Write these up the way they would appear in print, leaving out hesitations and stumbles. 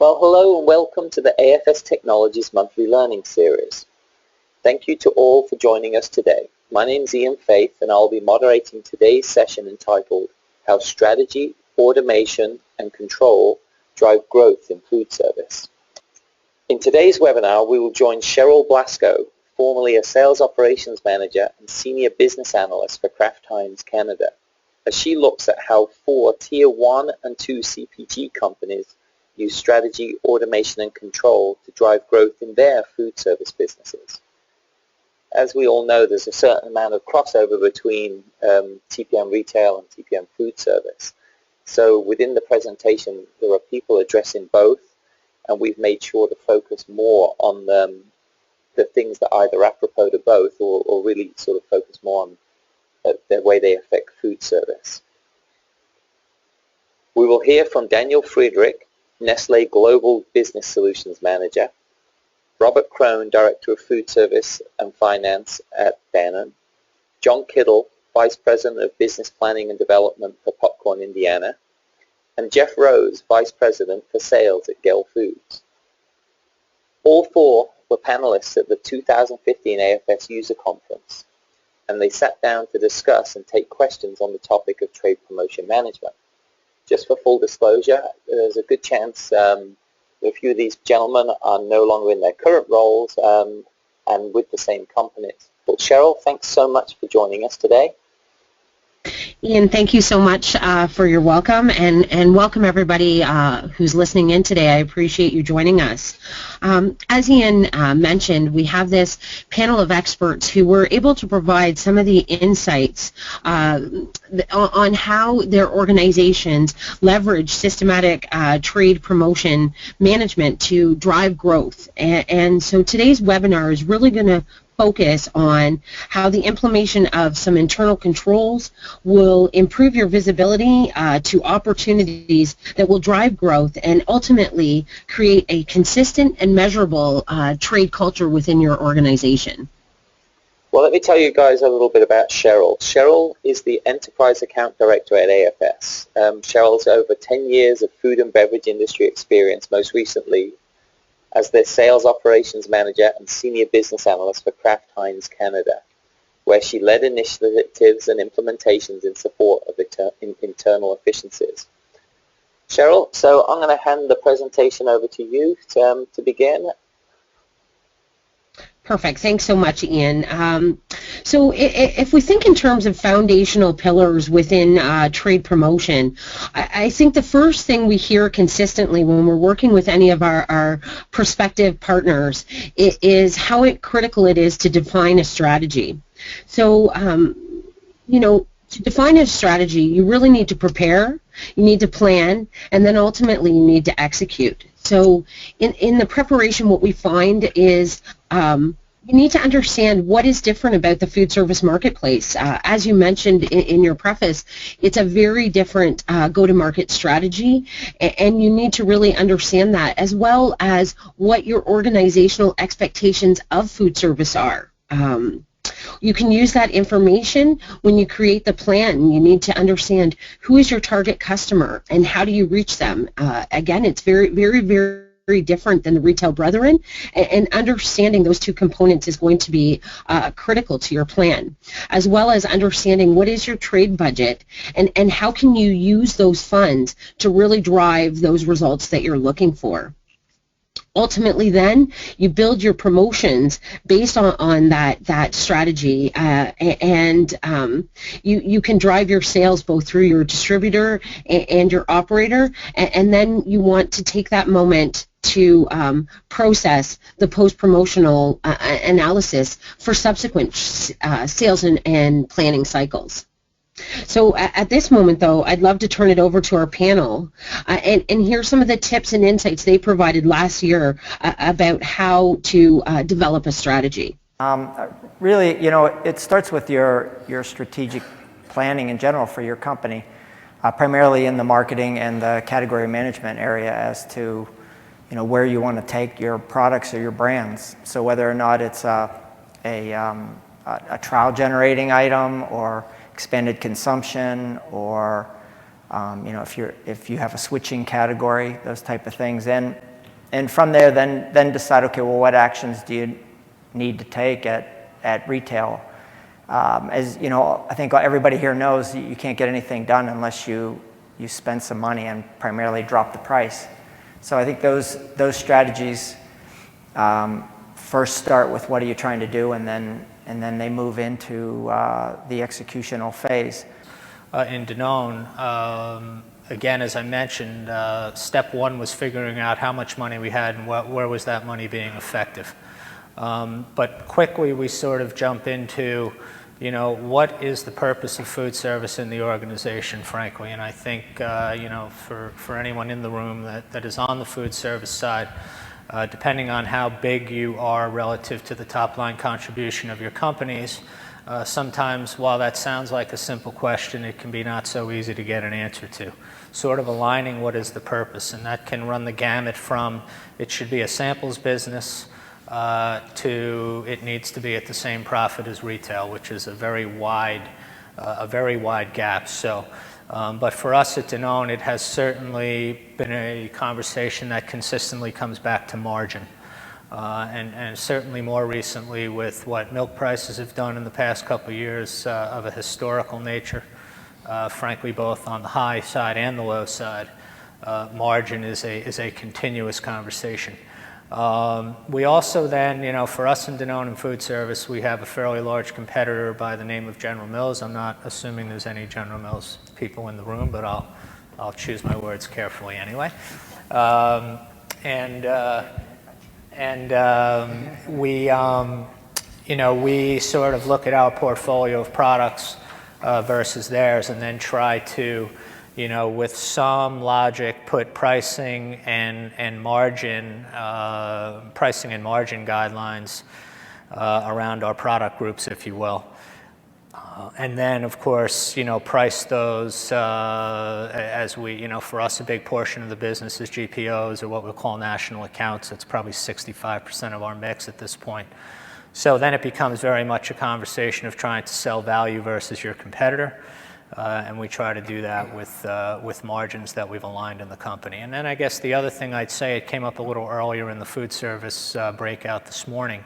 Well, hello and welcome to the AFS Technologies Monthly Learning Series. Thank you to all for joining us today. My name is Ian Faith and I'll be moderating today's session entitled How Strategy, Automation and Control Drive Growth in Food Service. In today's webinar, we will join Sheryle Blasko, formerly a Sales Operations Manager and Senior Business Analyst for Kraft Heinz Canada, as she looks at how 4 Tier 1 and 2 CPG companies use strategy, automation and control to drive growth in their food service businesses. As we all know, there's a certain amount of crossover between TPM retail and TPM food service. So within the presentation, there are people addressing both, and we've made sure to focus more on the things that are either apropos to both or really sort of focus more on the way they affect food service. We will hear from Daniel Friedrich, Nestle Global Business Solutions Manager, Robert Krone, Director of Food Service and Finance at Dannon, John Kittle, Vice President of Business Planning and Development for Popcorn, Indiana, and Jeff Rose, Vice President for Sales at Gehl Foods. All 4 were panelists at the 2015 AFS User Conference, and they sat down to discuss and take questions on the topic of trade promotion management. Just for full disclosure, there's a good chance that a few of these gentlemen are no longer in their current roles and with the same companies. Well, Sheryle, thanks so much for joining us today. Ian, thank you so much for your welcome, and welcome everybody who's listening in today. I appreciate you joining us. As Ian mentioned, we have this panel of experts who were able to provide some of the insights on how their organizations leverage systematic trade promotion management to drive growth. And so today's webinar is really going to focus on how the implementation of some internal controls will improve your visibility to opportunities that will drive growth and ultimately create a consistent and measurable trade culture within your organization. Well, let me tell you guys a little bit about Sheryle. Sheryle is the Enterprise Account Director at AFS. Sheryle's over 10 years of food and beverage industry experience, most recently as their Sales Operations Manager and Senior Business Analyst for Kraft Heinz Canada, where she led initiatives and implementations in support of internal efficiencies. Sheryle, so I'm going to hand the presentation over to you to begin. Perfect. Thanks so much, Ian. So if we think in terms of foundational pillars within trade promotion, I think the first thing we hear consistently when we're working with any of our prospective partners is how critical it is to define a strategy. So, to define a strategy, you really need to prepare, you need to plan, and then ultimately you need to execute. So in the preparation, what we find is you need to understand what is different about the food service marketplace. As you mentioned in your preface, it's a very different go-to-market strategy, and you need to really understand that, as well as what your organizational expectations of food service are. You can use that information when you create the plan. You need to understand who is your target customer and how do you reach them. Again, it's very, very, very different than the retail brethren, and understanding those two components is going to be critical to your plan, as well as understanding what is your trade budget and how can you use those funds to really drive those results that you're looking for. Ultimately, then, you build your promotions based on that strategy, and you can drive your sales both through your distributor and your operator, and then you want to take that moment to process the post-promotional analysis for subsequent sales and planning cycles. So at this moment, though, I'd love to turn it over to our panel and hear some of the tips and insights they provided last year about how to develop a strategy. Really, it starts with your strategic planning in general for your company, primarily in the marketing and the category management area as to where you want to take your products or your brands. So whether or not it's a trial generating item or expanded consumption, or if you have a switching category, those type of things. And And from there, then decide, okay, well, what actions do you need to take at retail? As you know, I think everybody here knows you can't get anything done unless you spend some money and primarily drop the price. So I think those strategies first start with what are you trying to do, and then they move into the executional phase. In Dannon, again, as I mentioned, step one was figuring out how much money we had and where was that money being effective. But quickly we sort of jump into, you know, what is the purpose of food service in the organization, frankly? And I think, you know, for anyone in the room that is on the food service side, depending on how big you are relative to the top line contribution of your companies, sometimes while that sounds like a simple question, it can be not so easy to get an answer to. Sort of aligning what is the purpose, and that can run the gamut from it should be a samples business to it needs to be at the same profit as retail, which is a very wide gap. So, but for us at Dannon, it has certainly been a conversation that consistently comes back to margin. And certainly more recently with what milk prices have done in the past couple of years of a historical nature, frankly both on the high side and the low side, margin is a continuous conversation. We also then, you know, for us in Dannon and food service, we have a fairly large competitor by the name of General Mills. I'm not assuming there's any General Mills people in the room, but I'll choose my words carefully anyway. We, you know, we sort of look at our portfolio of products versus theirs, and then try to, you know, with some logic, put pricing and margin guidelines around our product groups, if you will. And then, of course, you know, price those as we, you know, for us, a big portion of the business is GPOs, or what we'll call national accounts. It's probably 65% of our mix at this point. So then it becomes very much a conversation of trying to sell value versus your competitor. And we try to do that with margins that we've aligned in the company. And then I guess the other thing I'd say, it came up a little earlier in the food service breakout this morning,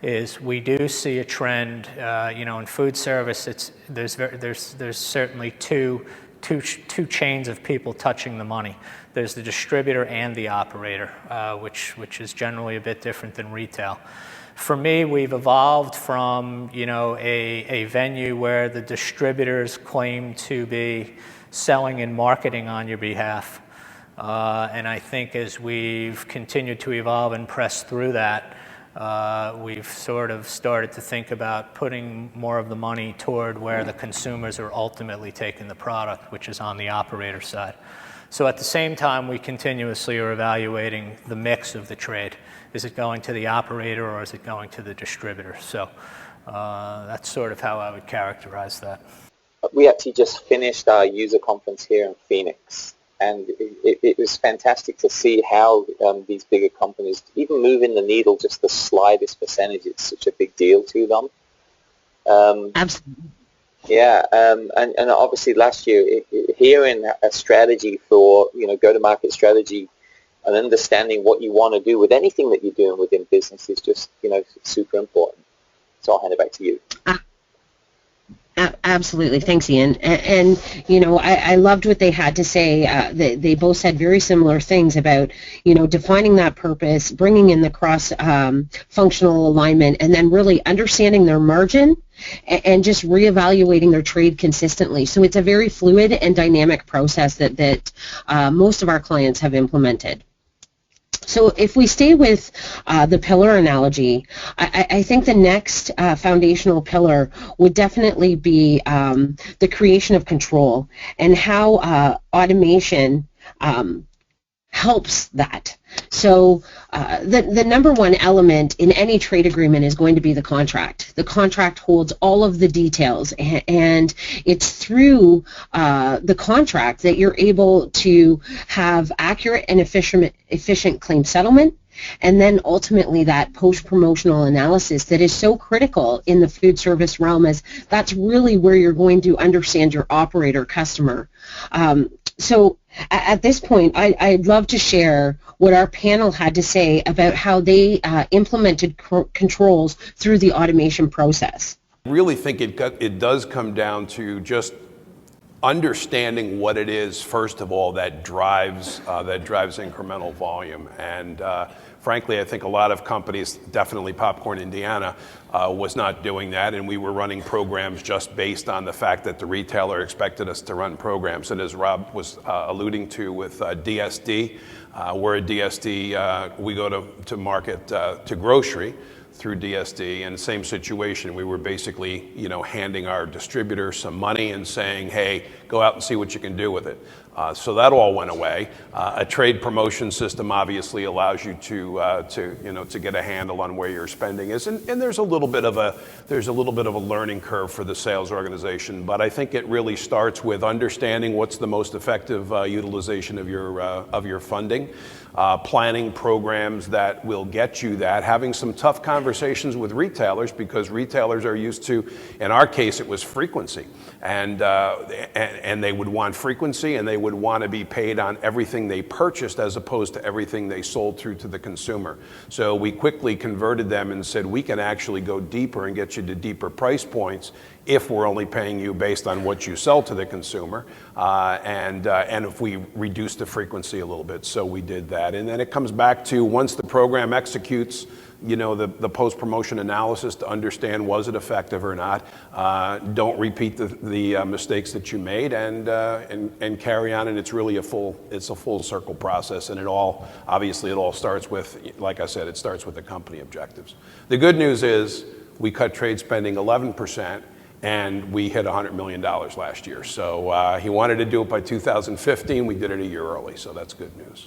is we do see a trend, you know, in food service. There's certainly two chains of people touching the money. There's the distributor and the operator, which is generally a bit different than retail. For me, we've evolved from, you know, a venue where the distributors claim to be selling and marketing on your behalf, and I think as we've continued to evolve and press through that, we've sort of started to think about putting more of the money toward where the consumers are ultimately taking the product, which is on the operator side. So at the same time, we continuously are evaluating the mix of the trade. Is it going to the operator or is it going to the distributor? So that's sort of how I would characterize that. We actually just finished our user conference here in Phoenix, and it was fantastic to see how these bigger companies, even moving the needle just the slightest percentage, it's such a big deal to them. Absolutely. Yeah, and obviously last year, hearing a strategy for, you know, go-to-market strategy and understanding what you want to do with anything that you're doing within business is just, you know, super important. So I'll hand it back to you. Absolutely. Thanks, Ian. And you know, I loved what they had to say. They both said very similar things about, you know, defining that purpose, bringing in the cross-functional alignment, and then really understanding their margin and just reevaluating their trade consistently. So it's a very fluid and dynamic process that most of our clients have implemented. So if we stay with the pillar analogy, I think the next foundational pillar would definitely be the creation of control and how automation helps that. So the number one element in any trade agreement is going to be the contract. The contract holds all of the details, and it's through the contract that you're able to have accurate and efficient claim settlement, and then ultimately that post-promotional analysis that is so critical in the food service realm, as that's really where you're going to understand your operator customer. So At this point, I'd love to share what our panel had to say about how they implemented controls through the automation process. I really think it does come down to just understanding what it is, first of all, that drives incremental volume. And frankly, I think a lot of companies, definitely Popcorn Indiana, was not doing that, and we were running programs just based on the fact that the retailer expected us to run programs. And as Rob was alluding to with DSD, we're a DSD, we go to market to grocery through DSD, and same situation. We were basically, handing our distributor some money and saying, hey, go out and see what you can do with it. So that all went away. A trade promotion system obviously allows you to get a handle on where your spending is, and there's a little bit of a learning curve for the sales organization. But I think it really starts with understanding what's the most effective utilization of your funding. Planning programs that will get you that, having some tough conversations with retailers, because retailers are used to, in our case, it was frequency, and they would want frequency, and they would want to be paid on everything they purchased as opposed to everything they sold through to the consumer. So we quickly converted them and said, we can actually go deeper and get you to deeper price points if we're only paying you based on what you sell to the consumer, and if we reduce the frequency a little bit. So we did that. And then it comes back to, once the program executes, the post-promotion analysis to understand, was it effective or not? Don't repeat the mistakes that you made, and carry on. And it's really a full circle process. And it all starts with, like I said, it starts with the company objectives. The good news is we cut trade spending 11%. And we hit $100 million last year. So he wanted to do it by 2015. We did it a year early, so that's good news.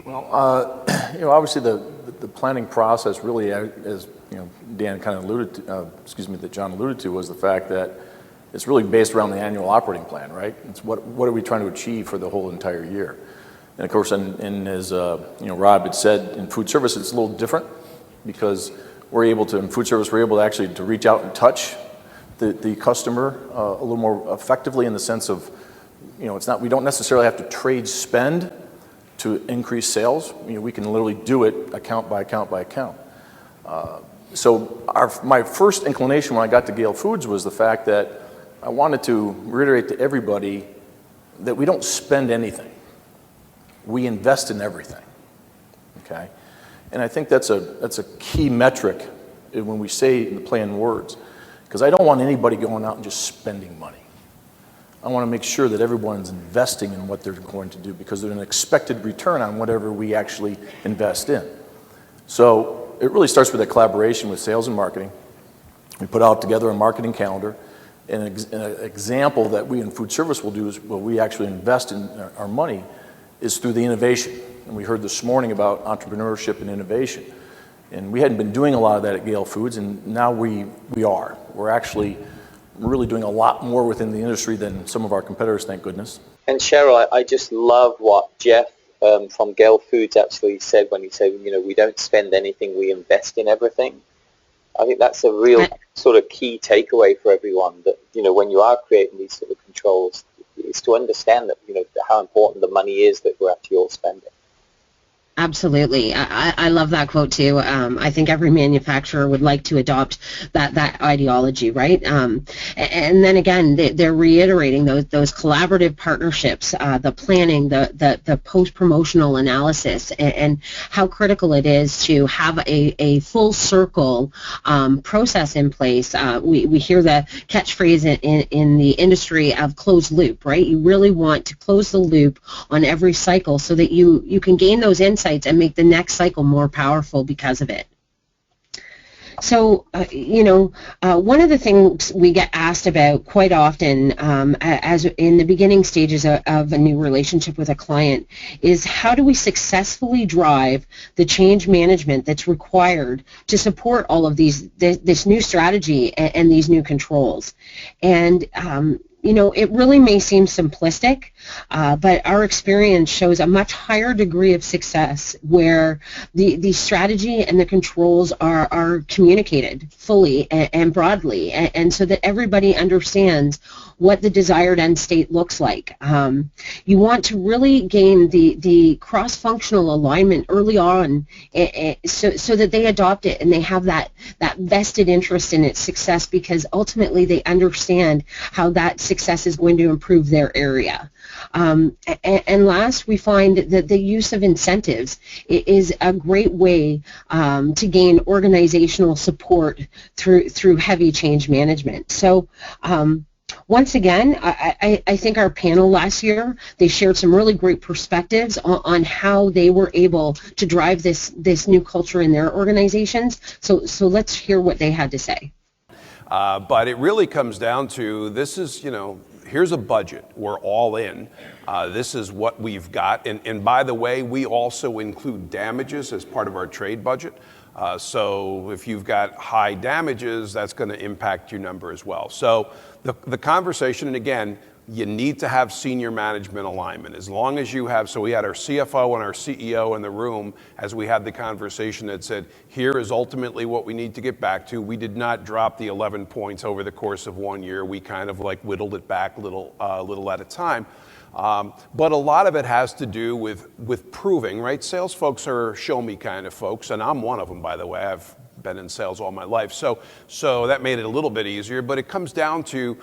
Well, obviously the planning process really, as Dan kind of alluded to, that John alluded to, was the fact that it's really based around the annual operating plan, right? It's what are we trying to achieve for the whole entire year? And of course, and as Rob had said, in food service it's a little different, because in food service, we're able to actually to reach out and touch the customer a little more effectively, in the sense of, we don't necessarily have to trade spend to increase sales. We can literally do it account by account by account. So my first inclination when I got to Gehl Foods was the fact that I wanted to reiterate to everybody that we don't spend anything. We invest in everything, okay? And I think that's a key metric when we say in the plain words, because I don't want anybody going out and just spending money. I want to make sure that everyone's investing in what they're going to do, because there's an expected return on whatever we actually invest in. So it really starts with a collaboration with sales and marketing. We put out together a marketing calendar, and an example that we in food service will do is, where we actually invest in our money, is through the innovation. And we heard this morning about entrepreneurship and innovation. And we hadn't been doing a lot of that at Gehl Foods, and now we are. We're actually really doing a lot more within the industry than some of our competitors, thank goodness. And Sheryle, I just love what Jeff from Gehl Foods actually said when he said, we don't spend anything, we invest in everything. I think that's a real sort of key takeaway for everyone, that, when you are creating these sort of controls, is to understand that, how important the money is that we're actually all spending. Absolutely. I love that quote too. I think every manufacturer would like to adopt that ideology, right? And then again, they're reiterating those collaborative partnerships, the planning, the post-promotional analysis, and how critical it is to have a full circle process in place. We hear the catchphrase in the industry of closed loop, right? You really want to close the loop on every cycle so that you can gain those insights and make the next cycle more powerful because of it. So, one of the things we get asked about quite often as in the beginning stages of a new relationship with a client is, how do we successfully drive the change management that's required to support all of this new strategy and these new controls? And it really may seem simplistic, but our experience shows a much higher degree of success where the strategy and the controls are communicated fully and broadly, and so that everybody understands what the desired end state looks like. You want to really gain the cross-functional alignment early on, so that they adopt it and they have that vested interest in its success, because ultimately they understand how that success is going to improve their area. And last, we find that the use of incentives is a great way to gain organizational support through heavy change management. So once again, I think our panel last year, they shared some really great perspectives on how they were able to drive this new culture in their organizations. So let's hear what they had to say. But it really comes down to, this is, here's a budget. We're all in. This is what we've got. And by the way, we also include damages as part of our trade budget. So if you've got high damages, that's going to impact your number as well. So the conversation, and again, you need to have senior management alignment. As long as you have, so we had our CFO and our CEO in the room as we had the conversation that said, here is ultimately what we need to get back to. We did not drop the 11 points over the course of 1 year. We kind of like whittled it back little at a time. But a lot of it has to do with proving, right? Sales folks are show-me kind of folks, and I'm one of them, by the way. I've been in sales all my life. So that made it a little bit easier, but it comes down to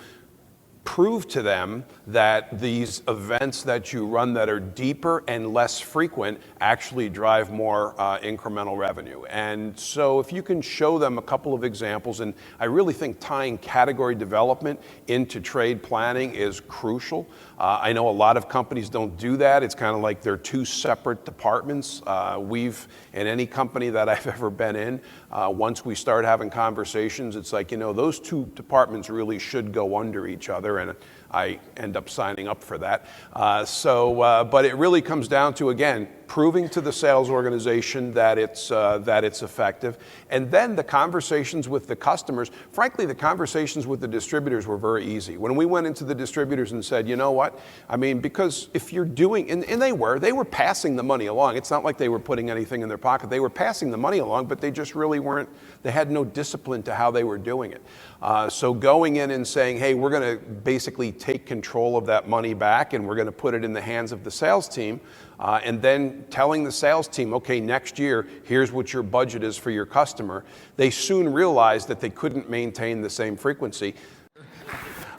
prove to them that these events that you run that are deeper and less frequent actually drive more incremental revenue. And so if you can show them a couple of examples, and I really think tying category development into trade planning is crucial. I know a lot of companies don't do that. It's kind of like they're two separate departments. In any company that I've ever been in, once we start having conversations, it's like, those two departments really should go under each other, and I end up signing up for that. But it really comes down to, again, proving to the sales organization that it's effective, and then the conversations with the customers. Frankly, the conversations with the distributors were very easy. When we went into the distributors and said, you know what, because if you're doing, and they were passing the money along. It's not like they were putting anything in their pocket. They were passing the money along, but they just really weren't. They had no discipline to how they were doing it. So going in and saying, hey, we're going to basically take control of that money back, and we're going to put it in the hands of the sales team. And then telling the sales team, okay, next year, here's what your budget is for your customer. They soon realized that they couldn't maintain the same frequency.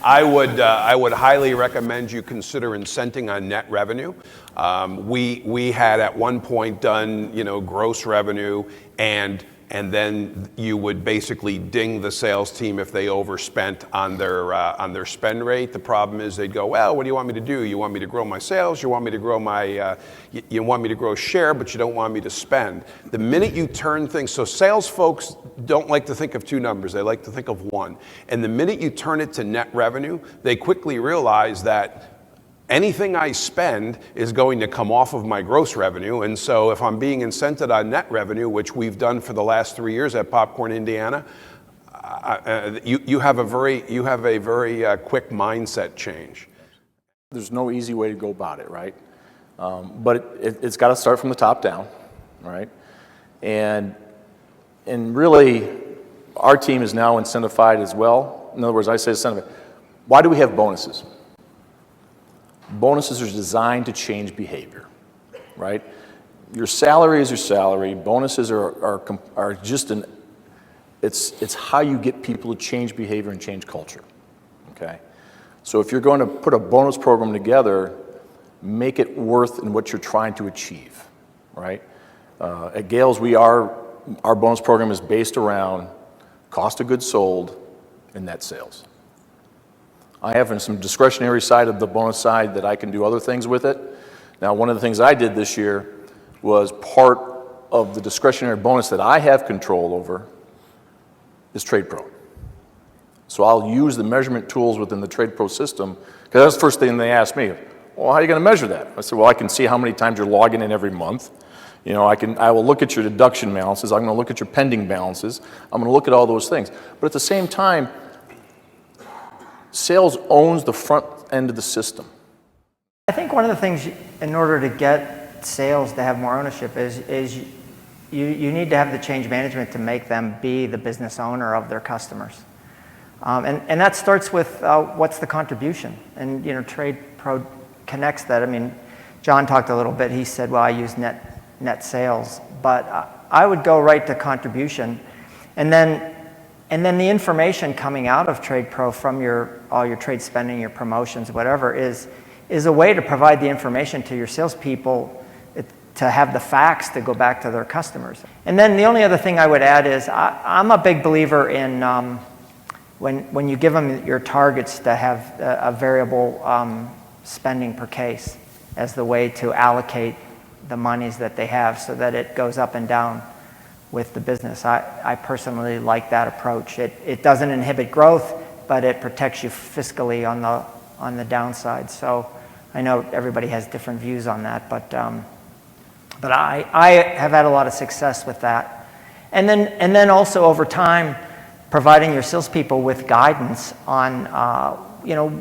I would highly recommend you consider incenting on net revenue. We had at one point done, gross revenue, and then you would basically ding the sales team if they overspent on their spend rate. The problem is they'd go, well, what do you want me to do? You want me to grow my sales? You want me to grow you want me to grow share, but you don't want me to spend. The minute you turn things, so sales folks don't like to think of two numbers. They like to think of one. And the minute you turn it to net revenue, they quickly realize that anything I spend is going to come off of my gross revenue, and so if I'm being incented on net revenue, which we've done for the last 3 years at Popcorn Indiana, you have a very quick mindset change. There's no easy way to go about it, right? But it's got to start from the top down, right? And really, our team is now incentivized as well. In other words, I say incentivized. Why do we have bonuses? Bonuses are designed to change behavior, right? Your salary is your salary. Bonuses are just it's how you get people to change behavior and change culture, okay? So if you're going to put a bonus program together, make it worth in what you're trying to achieve, right? At Gehl's, our bonus program is based around cost of goods sold and net sales. I have some discretionary side of the bonus side that I can do other things with it. Now, one of the things I did this year was part of the discretionary bonus that I have control over is Trade Pro. So I'll use the measurement tools within the Trade Pro system, because that's the first thing they asked me. Well, how are you going to measure that? I said, well, I can see how many times you're logging in every month. I will look at your deduction balances. I'm going to look at your pending balances. I'm going to look at all those things. But at the same time, Sales owns the front end of the system. I think one of the things in order to get sales to have more ownership is you need to have the change management to make them be the business owner of their customers. And that starts with what's the contribution. And, Trade Pro connects that. I mean, John talked a little bit. He said, well, I use net sales. But I would go right to contribution. And then the information coming out of Trade Pro from all your trade spending, your promotions, whatever, is a way to provide the information to your salespeople to have the facts to go back to their customers. And then the only other thing I would add is I'm a big believer in when you give them your targets to have a variable spending per case as the way to allocate the monies that they have so that it goes up and down with the business. I personally like that approach. It doesn't inhibit growth, but it protects you fiscally on the downside. So I know everybody has different views on that, but I have had a lot of success with that. And then also over time, providing your salespeople with guidance on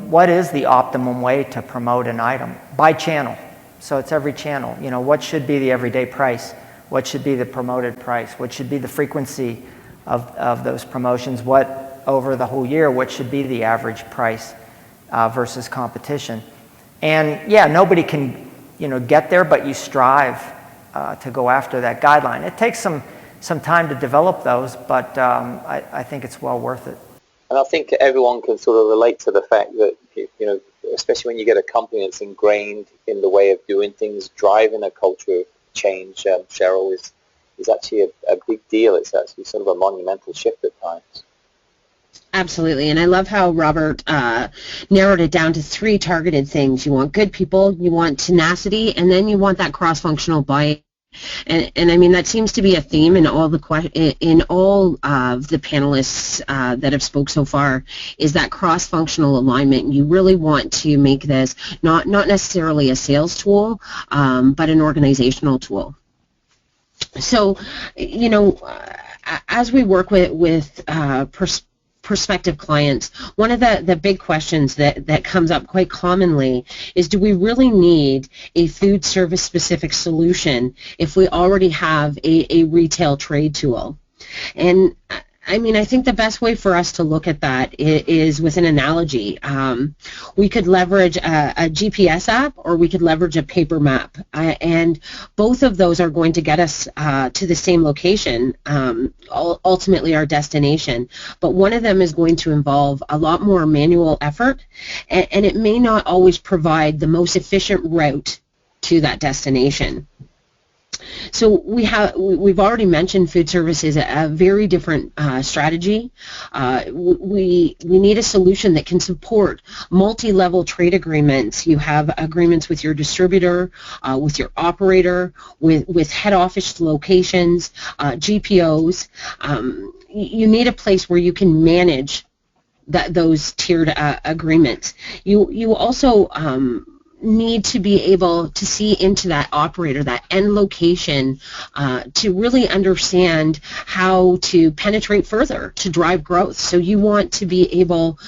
what is the optimum way to promote an item by channel. So it's every channel. What should be the everyday price? What should be the promoted price? What should be the frequency of those promotions? What over the whole year? What should be the average price versus competition? And yeah, nobody can get there, but you strive to go after that guideline. It takes some time to develop those, but I think it's well worth it. And I think everyone can sort of relate to the fact that, especially when you get a company that's ingrained in the way of doing things, driving a culture of change, Sheryle, is actually a big deal. It's actually sort of a monumental shift at times. Absolutely, and I love how Robert narrowed it down to 3 targeted things. You want good people, you want tenacity, and then you want that cross-functional buy-in. And I mean, that seems to be a theme in all of the panelists that have spoke so far, is that cross-functional alignment. You really want to make this not necessarily a sales tool, but an organizational tool. So, as we work with prospective clients, one of the big questions that comes up quite commonly is, do we really need a food service specific solution if we already have a retail trade tool? And I mean, I think the best way for us to look at that is with an analogy. We could leverage a GPS app, or we could leverage a paper map, and both of those are going to get us to the same location, ultimately our destination. But one of them is going to involve a lot more manual effort, and it may not always provide the most efficient route to that destination. So we've already mentioned food service is a very different strategy. We need a solution that can support multi-level trade agreements. You have agreements with your distributor, with your operator, with head office locations, GPOs. You need a place where you can manage those tiered agreements. You also need to be able to see into that operator, that end location, to really understand how to penetrate further, to drive growth. So you want to be able,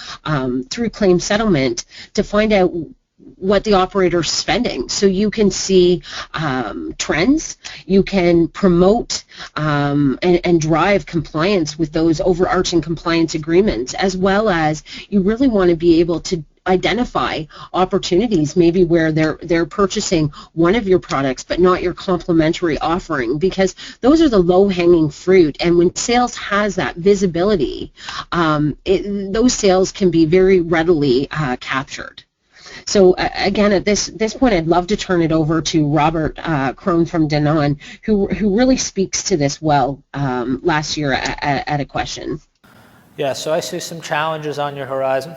through claim settlement, to find out what the operator's spending, so you can see trends, you can promote and drive compliance with those overarching compliance agreements, as well as you really want to be able to identify opportunities maybe where they're purchasing one of your products but not your complementary offering, because those are the low-hanging fruit, and when sales has that visibility, those sales can be very readily captured. So again, at this point, I'd love to turn it over to Robert Krone from Dannon, who really speaks to this well last year at a question. Yeah, so I see some challenges on your horizon.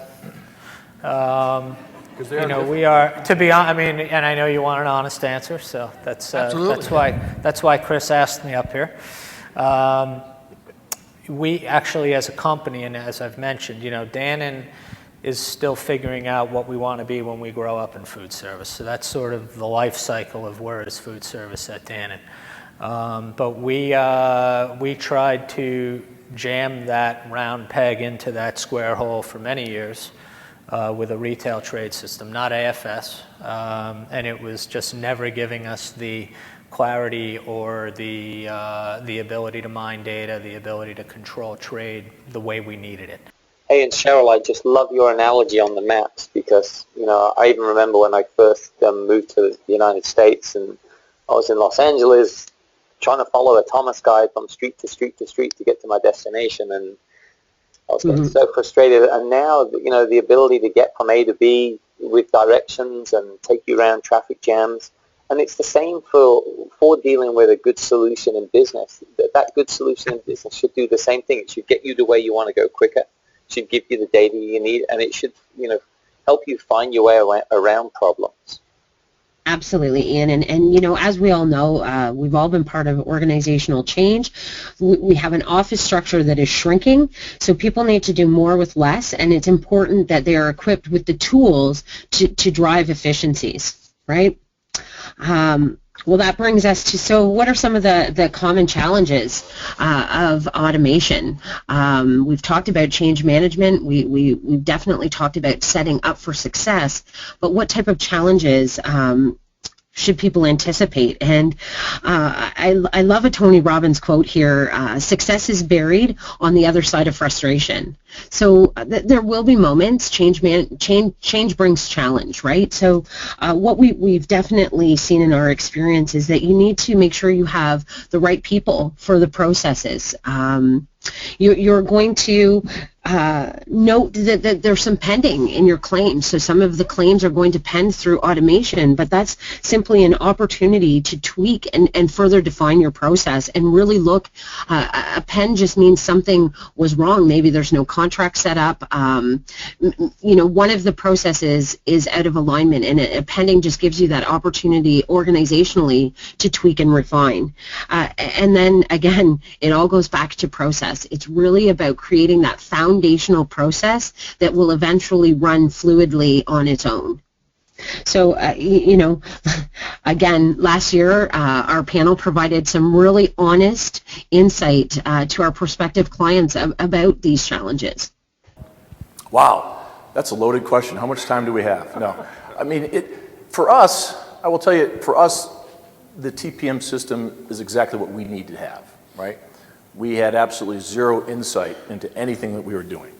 We are, to be honest, I mean, and I know you want an honest answer, so that's why Chris asked me up here. We actually, as a company, and as I've mentioned, Dannon is still figuring out what we want to be when we grow up in food service. So that's sort of the life cycle of where is food service at Dannon. But we tried to jam that round peg into that square hole for many years. with a retail trade system, not AFS, and it was just never giving us the clarity or the ability to mine data, the ability to control trade the way we needed it. Hey, and Cheryl, I just love your analogy on the maps because, I even remember when I first moved to the United States and I was in Los Angeles trying to follow a Thomas guide from street to street to street to get to my destination, and I was getting so frustrated. And now, the ability to get from A to B with directions and take you around traffic jams, and it's the same for dealing with a good solution in business. That good solution in business should do the same thing. It should get you to where you want to go quicker. Should give you the data you need, and it should, help you find your way around problems. Absolutely, Ian. And as we all know, we've all been part of organizational change. We have an office structure that is shrinking, so people need to do more with less, and it's important that they are equipped with the tools to drive efficiencies, right? Well, that brings us to, so what are some of the common challenges of automation? We've talked about change management. We've definitely talked about setting up for success, but what type of challenges should people anticipate? And I love a Tony Robbins quote here, success is buried on the other side of frustration. So there will be moments, change brings challenge, right? So what we've definitely seen in our experience is that you need to make sure you have the right people for the processes. You're going to note that there's some pending in your claims. So some of the claims are going to pend through automation, but that's simply an opportunity to tweak and further define your process and really look. A pen just means something was wrong. Maybe there's no contract set up. One of the processes is out of alignment, and a pending just gives you that opportunity organizationally to tweak and refine. And then again, it all goes back to process. It's really about creating that foundational process that will eventually run fluidly on its own. So, again, last year, our panel provided some really honest insight to our prospective clients about these challenges. Wow, that's a loaded question. How much time do we have? No, I mean, for us, I will tell you, for us, the TPM system is exactly what we need to have, right? We had absolutely zero insight into anything that we were doing.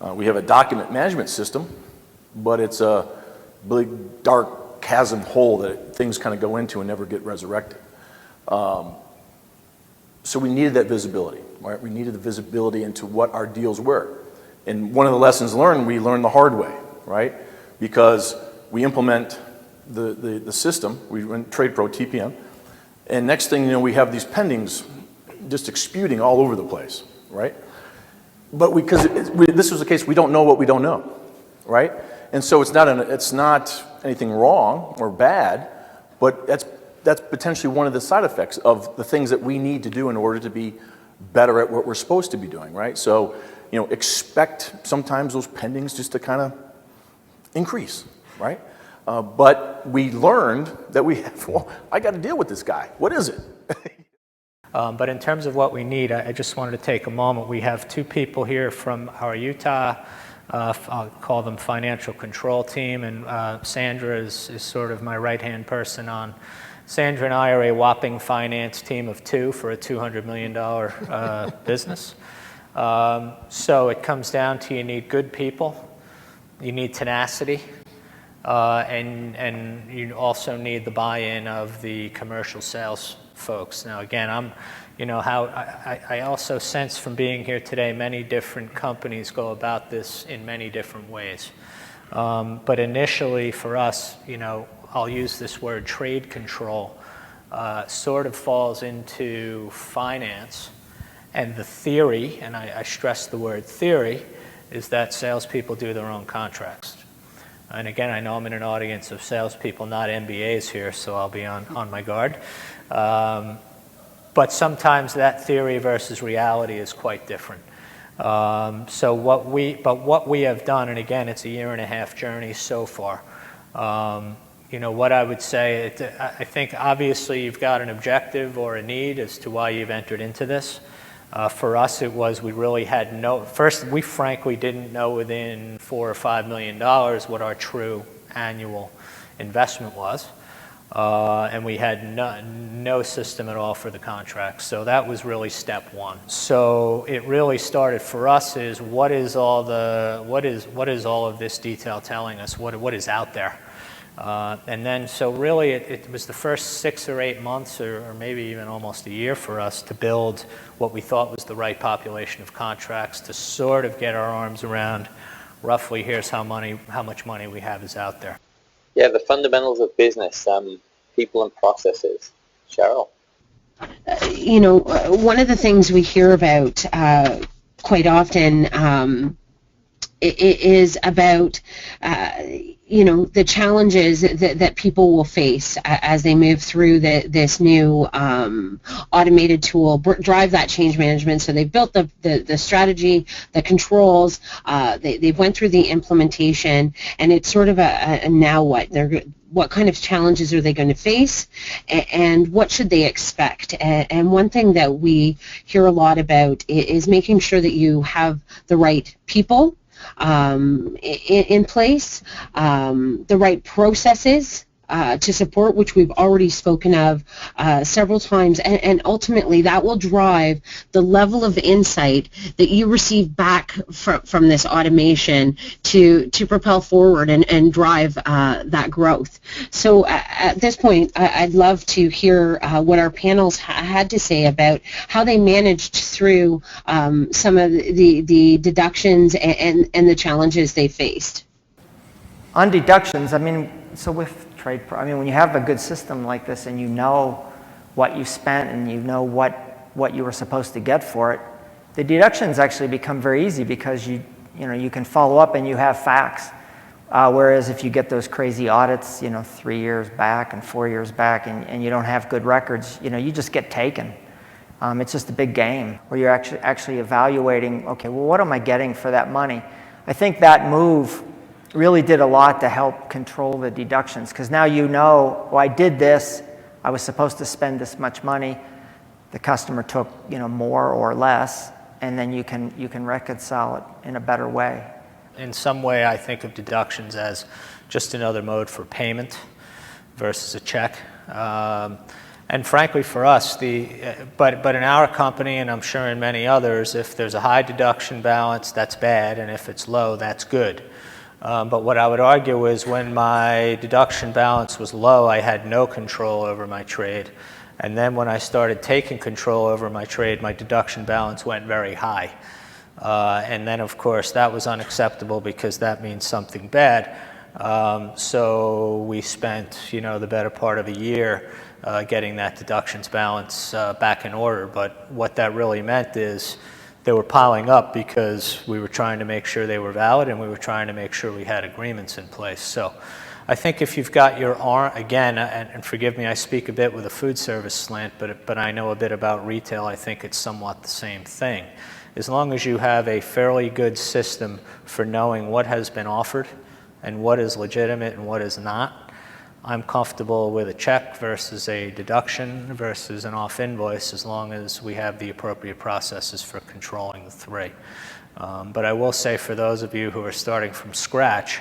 We have a document management system, but it's a big, dark chasm hole that things kind of go into and never get resurrected. So we needed that visibility, right? We needed the visibility into what our deals were. And one of the lessons learned, we learned the hard way, right? Because we implement the system, we run TradePro TPM, and next thing you know, we have these pendings just exputing all over the place, right? But because this was the case, we don't know what we don't know, right? And so it's not anything wrong or bad, but that's potentially one of the side effects of the things that we need to do in order to be better at what we're supposed to be doing, right? So, expect sometimes those pendings just to kind of increase, right? But we learned that I got to deal with this guy. What is it? But in terms of what we need, I just wanted to take a moment. We have two people here from our Utah, I'll call them financial control team, and Sandra is sort of my right-hand person on. Sandra and I are a whopping finance team of two for a $200 million business. So it comes down to you need good people, you need tenacity, and you also need the buy-in of the commercial sales folks. Now again, I also sense from being here today, many different companies go about this in many different ways. But initially for us, I'll use this word trade control, sort of falls into finance. And the theory, and I stress the word theory, is that salespeople do their own contracts. And again, I know I'm in an audience of salespeople, not MBAs here, so I'll be on my guard. But sometimes that theory versus reality is quite different. So what we have done, and again, it's a 1.5-year journey so far. What I would say, I think obviously you've got an objective or a need as to why you've entered into this. For us, it was we really had first, we frankly didn't know within $4 or $5 million what our true annual investment was. And we had no system at all for the contracts. So that was really step one. So it really started for us is what is all of this detail telling us? What is out there? And then, so really, it was the first 6 or 8 months, or maybe even almost a year for us to build what we thought was the right population of contracts to sort of get our arms around, roughly, here's how much money we have is out there. Yeah, the fundamentals of business, people and processes. Sheryle? One of the things we hear about quite often it is about the challenges that people will face as they move through this new automated tool, drive that change management. So they've built the strategy, the controls, they've went through the implementation, and it's sort of a now what kind of challenges are they going to face, and what should they expect? And one thing that we hear a lot about is making sure that you have the right people in place, the right processes to support, which we've already spoken of several times, and ultimately that will drive the level of insight that you receive back from this automation to propel forward and drive that growth. So at this point, I'd love to hear what our panels had to say about how they managed through some of the deductions and the challenges they faced. On deductions, so with when you have a good system like this and you know what you spent and you know what you were supposed to get for it, the deductions actually become very easy because you can follow up and you have facts. Whereas if you get those crazy audits, 3 years back and 4 years back, and you don't have good records, you just get taken. It's just a big game where you're actually evaluating, okay, well, what am I getting for that money? I think that move really did a lot to help control the deductions, because now well, I did this, I was supposed to spend this much money, the customer took more or less, and then you can reconcile it in a better way. In some way, I think of deductions as just another mode for payment versus a check. And frankly, for us, but in our company, and I'm sure in many others, if there's a high deduction balance, that's bad, and if it's low, that's good. But what I would argue is when my deduction balance was low, I had no control over my trade. And then when I started taking control over my trade, my deduction balance went very high. And then, of course, that was unacceptable because that means something bad. So we spent, the better part of a year getting that deductions balance back in order. But what that really meant is they were piling up because we were trying to make sure they were valid and we were trying to make sure we had agreements in place. So I think if you've got your arm, again, and forgive me, I speak a bit with a food service slant, but I know a bit about retail, I think it's somewhat the same thing. As long as you have a fairly good system for knowing what has been offered and what is legitimate and what is not, I'm comfortable with a check versus a deduction versus an off invoice as long as we have the appropriate processes for controlling the three. But I will say for those of you who are starting from scratch,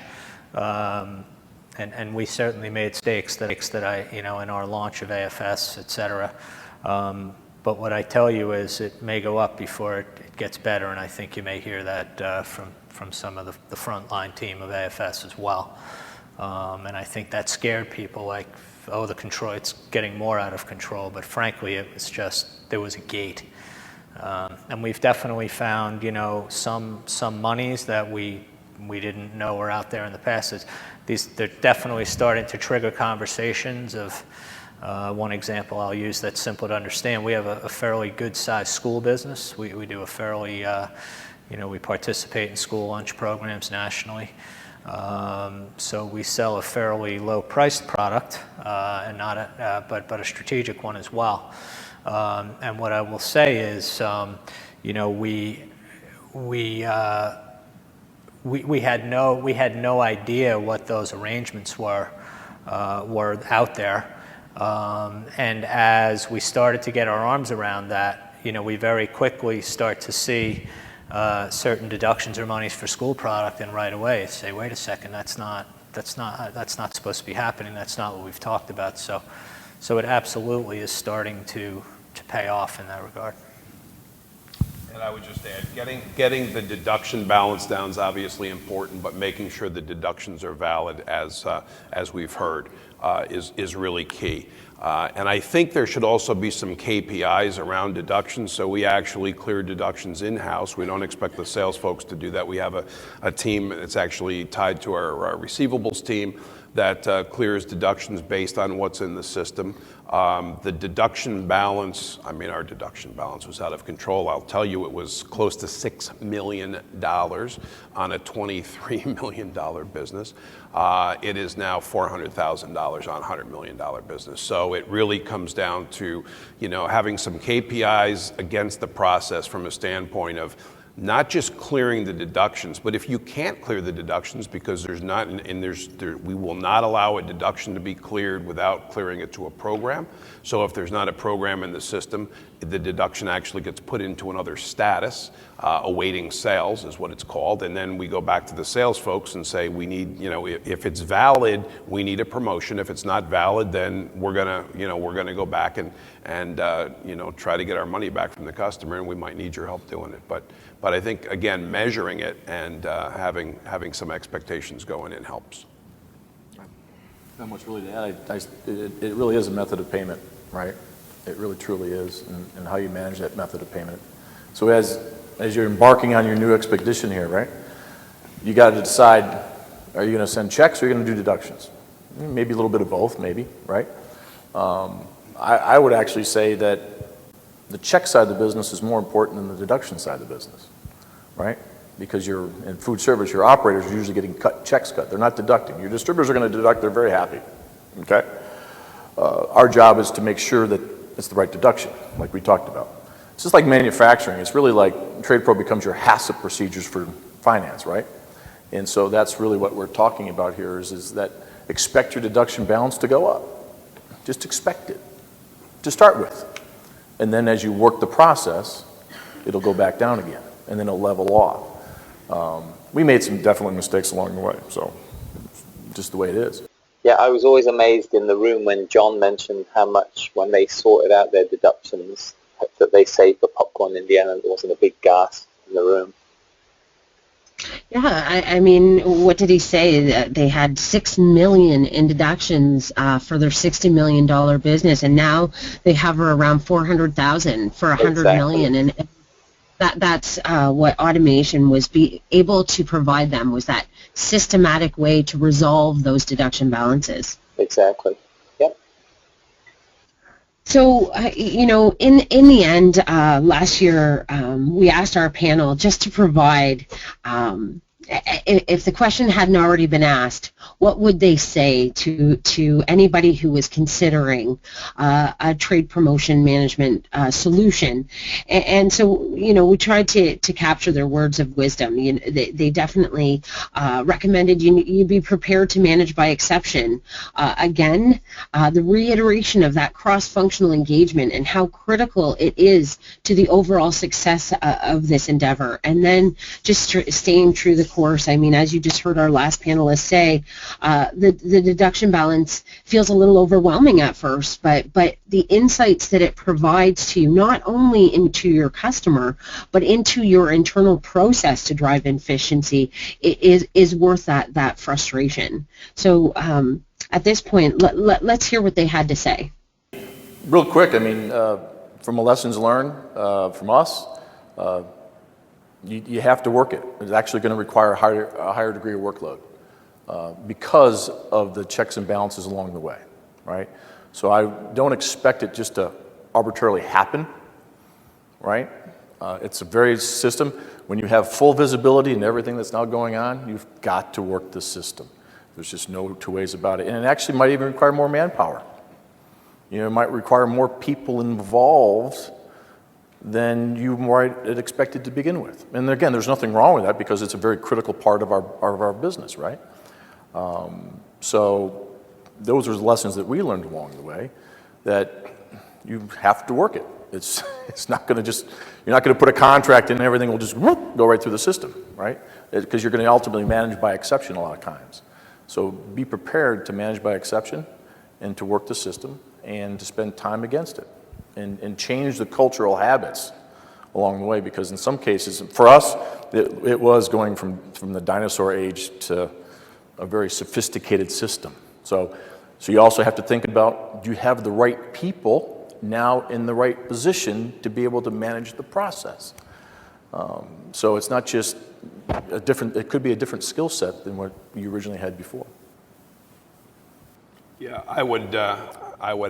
and we certainly made mistakes that I, in our launch of AFS, et cetera. But what I tell you is it may go up before it gets better, and I think you may hear that from some of the frontline team of AFS as well. And I think that scared people, like, oh, the control, it's getting more out of control. But frankly, it was just, there was a gate. And we've definitely found, some monies that we didn't know were out there in the past. They're definitely starting to trigger conversations of, one example I'll use that's simple to understand. We have a fairly good-sized school business. We do a fairly, we participate in school lunch programs nationally. So we sell a fairly low-priced product, and but a strategic one as well. And what I will say is, we had no idea what those arrangements were out there. And as we started to get our arms around that, we very quickly start to see certain deductions or monies for school product, and right away say, wait a second, that's not supposed to be happening. That's not what we've talked about. So it absolutely is starting to pay off in that regard. And I would just add, getting the deduction balance down is obviously important, but making sure the deductions are valid, as we've heard, is really key. And I think there should also be some KPIs around deductions, so we actually clear deductions in-house. We don't expect the sales folks to do that. We have a team that's actually tied to our receivables team that clears deductions based on what's in the system. The deduction balance, our deduction balance was out of control. I'll tell you, it was close to $6 million on a $23 million business. It is now $400,000 on a $100 million business. So it really comes down to, having some KPIs against the process from a standpoint of not just clearing the deductions, but if you can't clear the deductions because we will not allow a deduction to be cleared without clearing it to a program. So if there's not a program in the system, the deduction actually gets put into another status, awaiting sales is what it's called, and then we go back to the sales folks and say, we need, if it's valid, we need a promotion. If it's not valid, then we're gonna go back and try to get our money back from the customer, and we might need your help doing it. But I think, again, measuring it and having some expectations going in helps. Not much really to add. It really is a method of payment, right? It really truly is, and how you manage that method of payment. So as you're embarking on your new expedition here, right, you got to decide, are you going to send checks or are you going to do deductions? Maybe a little bit of both, maybe, right? I would actually say that the check side of the business is more important than the deduction side of the business, right? Because in food service, your operators are usually getting checks cut. They're not deducting. Your distributors are going to deduct. They're very happy, okay? Our job is to make sure that it's the right deduction, like we talked about. It's just like manufacturing. It's really like Trade Pro becomes your HACCP procedures for finance, right? And so that's really what we're talking about here is that expect your deduction balance to go up. Just expect it to start with. And then as you work the process, it'll go back down again, and then it'll level off. We made some definitely mistakes along the way, so just the way it is. Yeah, I was always amazed in the room when John mentioned how much, when they sorted out their deductions, that they saved for popcorn in the end, and there wasn't a big gas in the room. Yeah, I mean, what did he say? That they had $6 million in deductions for their $60 million business, and now they hover around $400,000 for $100 million, and that's what automation was able to provide them, was that systematic way to resolve those deduction balances. Exactly. Yep. So, in the end, last year, we asked our panel just to provide, if the question hadn't already been asked, what would they say to anybody who was considering a trade promotion management solution? And so, we tried to capture their words of wisdom. They definitely recommended you be prepared to manage by exception. Again, the reiteration of that cross-functional engagement and how critical it is to the overall success of this endeavor. And then just staying true to the course. I mean, as you just heard our last panelist say, the deduction balance feels a little overwhelming at first, but the insights that it provides to you, not only into your customer, but into your internal process to drive efficiency, is worth that frustration. So at this point, let's hear what they had to say. Real quick, I mean, from the lessons learned from us, you have to work it. It's actually going to require a higher degree of workload because of the checks and balances along the way, right? So I don't expect it just to arbitrarily happen, right? It's a very system. When you have full visibility and everything that's now going on, you've got to work the system. There's just no two ways about it. And it actually might even require more manpower. It might require more people involved than you might have expected to begin with. And again, there's nothing wrong with that because it's a very critical part of our business, right? So those are the lessons that we learned along the way, that You have to work it. It's not going to just, you're not going to put a contract in and everything will just go right through the system, right? Because you're going to ultimately manage by exception a lot of times. So be prepared to manage by exception and to work the system and to spend time against it and change the cultural habits along the way, because in some cases, for us, it was going from the dinosaur age to a very sophisticated system. So you also have to think about, do you have the right people now in the right position to be able to manage the process? So it's not just it could be a different skill set than what you originally had before. Yeah, I would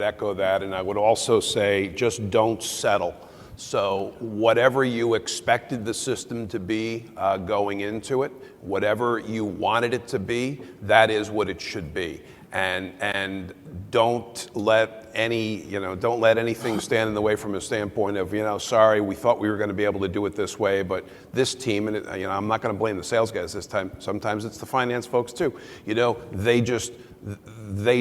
echo that, and I would also say just don't settle. So whatever you expected the system to be going into it, whatever you wanted it to be, that is what it should be. And don't let anything stand in the way from a standpoint of, sorry, we thought we were going to be able to do it this way, but this team, and I'm not going to blame the sales guys this time. Sometimes it's the finance folks too. They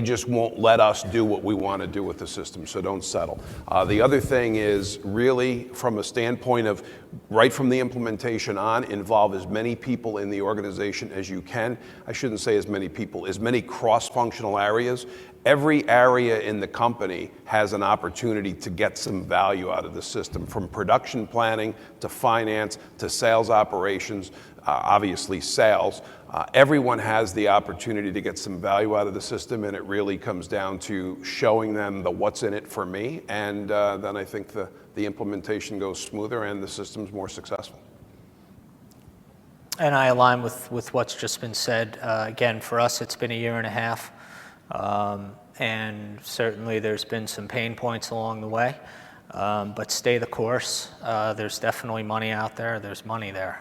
just won't let us do what we want to do with the system, so don't settle. The other thing is really from a standpoint of right from the implementation on, involve as many people in the organization as you can. I shouldn't say as many people, as many cross-functional areas. Every area in the company has an opportunity to get some value out of the system, from production planning to finance to sales operations, obviously sales. Everyone has the opportunity to get some value out of the system, and it really comes down to showing them the what's in it for me, and then I think the implementation goes smoother and the system's more successful. And I align with what's just been said. Again, for us, it's been a year and a half. And certainly there's been some pain points along the way, but stay the course. There's definitely money out there. There's money there.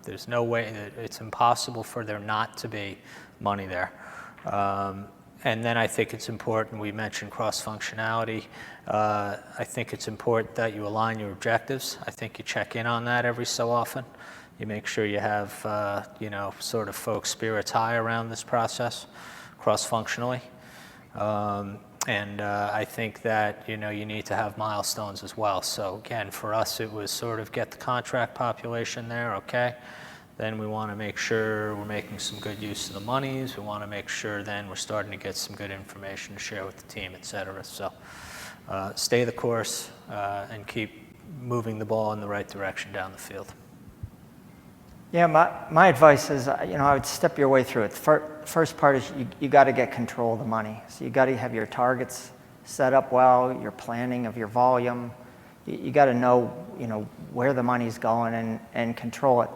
There's no way, it's impossible for there not to be money there. And then I think it's important, we mentioned cross-functionality. I think it's important that you align your objectives. I think you check in on that every so often. You make sure you have, sort of folks' spirits high around this process, cross-functionally. And I think that, you need to have milestones as well. So again, for us, it was sort of get the contract population there, okay? Then we want to make sure we're making some good use of the monies. We want to make sure then we're starting to get some good information to share with the team, et cetera. So stay the course and keep moving the ball in the right direction down the field. Yeah, my advice is, I would step your way through it. First part is you got to get control of the money. So you got to have your targets set up well, your planning of your volume. You got to know, where the money's going and control it.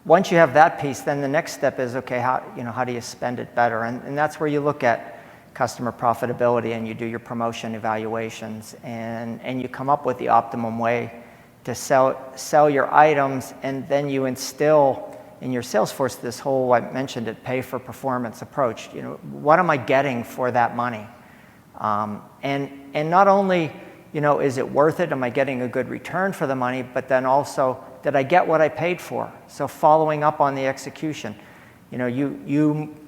Once you have that piece, then the next step is, okay, how do you spend it better? And that's where you look at customer profitability and you do your promotion evaluations and you come up with the optimum way to sell your items, and then you instill in your sales force this whole, I mentioned it, pay for performance approach. What am I getting for that money? And not only, is it worth it? Am I getting a good return for the money? But then also, did I get what I paid for? So following up on the execution. You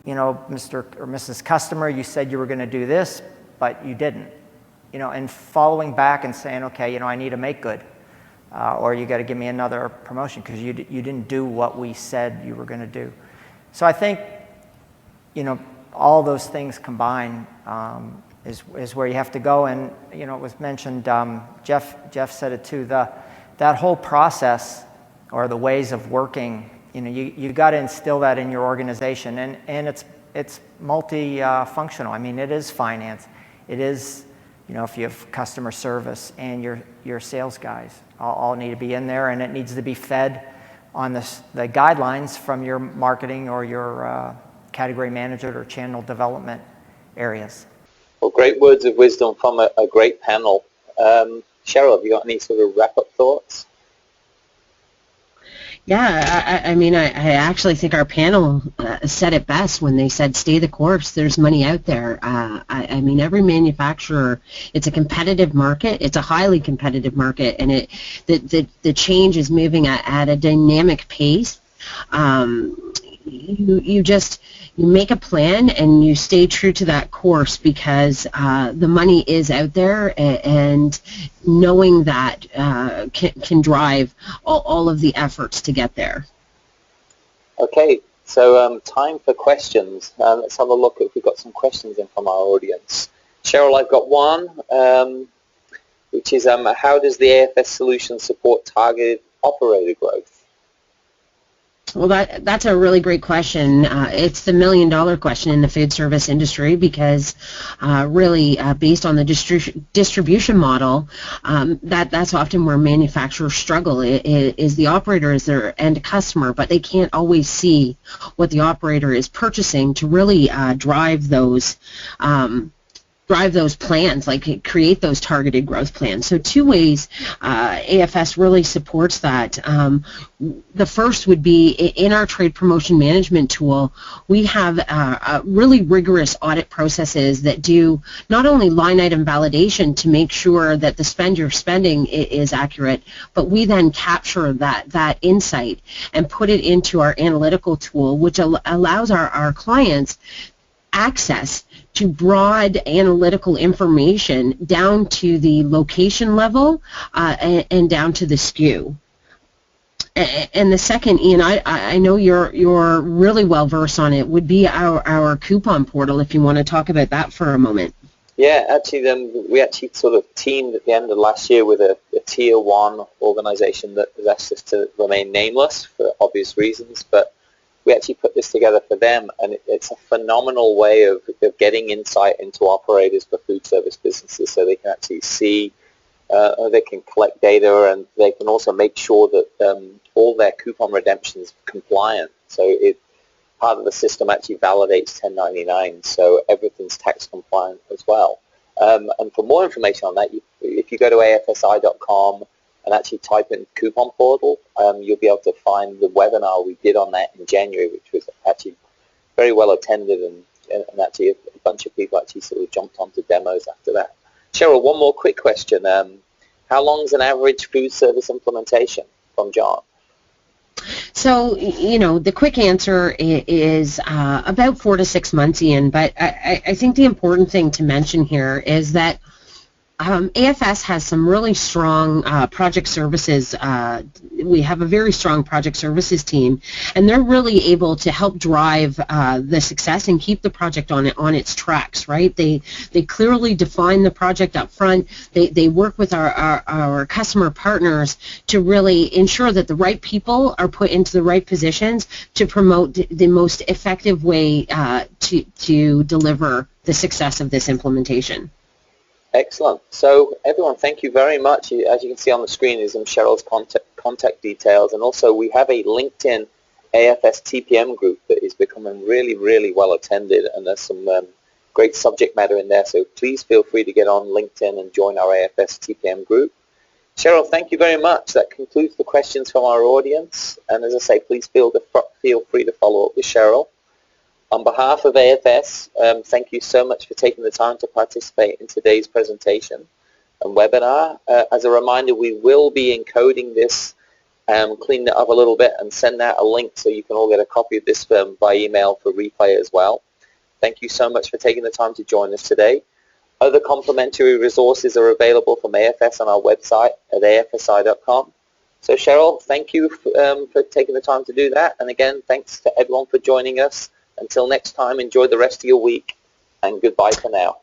Mr. or Mrs. Customer, you said you were going to do this, but you didn't. And following back and saying, okay, I need to make good. Or you got to give me another promotion because you didn't do what we said you were going to do. So I think, all those things combined is where you have to go. And, it was mentioned, Jeff said it too, that whole process or the ways of working, you got to instill that in your organization. And it's multi-functional. I mean, it is finance. It is, if you have customer service and your sales guys. All need to be in there, and it needs to be fed on the guidelines from your marketing or your category manager or channel development areas. Well, great words of wisdom from a great panel. Sheryle, have you got any sort of wrap-up thoughts? Yeah, I actually think our panel said it best when they said, stay the course, there's money out there. Every manufacturer, it's a competitive market, it's a highly competitive market, and the change is moving at a dynamic pace. you make a plan and you stay true to that course, because the money is out there, and knowing that can drive all of the efforts to get there. Okay, so time for questions. Let's have a look if we've got some questions in from our audience. Cheryl, I've got one, which is how does the AFS solution support targeted operator growth? Well, that's a really great question. It's the million-dollar question in the food service industry, because really based on the distribution model, that's often where manufacturers struggle. Is the operator is their end customer, but they can't always see what the operator is purchasing to really drive those plans, like create those targeted growth plans. So two ways AFS really supports that. The first would be in our trade promotion management tool, we have really rigorous audit processes that do not only line item validation to make sure that the spend you're spending is accurate, but we then capture that insight and put it into our analytical tool, which allows our clients access to broad analytical information down to the location level and down to the SKU. And the second, Ian, I know you're really well versed on it, would be our coupon portal, if you want to talk about that for a moment. Yeah, actually, we actually sort of teamed at the end of last year with a tier 1 organization that has asked us to remain nameless for obvious reasons, but we actually put this together for them, and it's a phenomenal way of getting insight into operators for food service businesses, so they can actually see, they can collect data, and they can also make sure that all their coupon redemptions are compliant. So part of the system actually validates 1099, so everything's tax compliant as well. And for more information on that, if you go to afsi.com and actually type in coupon portal, you'll be able to find the webinar we did on that in January, which was actually very well attended, and actually a bunch of people actually sort of jumped onto demos after that. Cheryl, one more quick question. How long is an average food service implementation? From John. So, the quick answer is about 4 to 6 months, Ian, but I think the important thing to mention here is that AFS has some really strong project services. We have a very strong project services team, and they're really able to help drive the success and keep the project on its tracks, right? They clearly define the project up front. They work with our customer partners to really ensure that the right people are put into the right positions to promote the most effective way to deliver the success of this implementation. Excellent. So everyone, thank you very much. As you can see on the screen is Sheryle's contact details, and also we have a LinkedIn AFS TPM group that is becoming really, really well attended, and there's some great subject matter in there, so please feel free to get on LinkedIn and join our AFS TPM group. Cheryl, thank you very much. That concludes the questions from our audience, and as I say, please feel free to follow up with Cheryl. On behalf of AFS, thank you so much for taking the time to participate in today's presentation and webinar. As a reminder, we will be encoding this, cleaning it up a little bit, and send out a link so you can all get a copy of this by email for replay as well. Thank you so much for taking the time to join us today. Other complimentary resources are available from AFS on our website at afsi.com. So Cheryl, thank you for taking the time to do that. And again, thanks to everyone for joining us. Until next time, enjoy the rest of your week, and goodbye for now.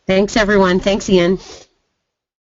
Thanks, everyone. Thanks, Ian.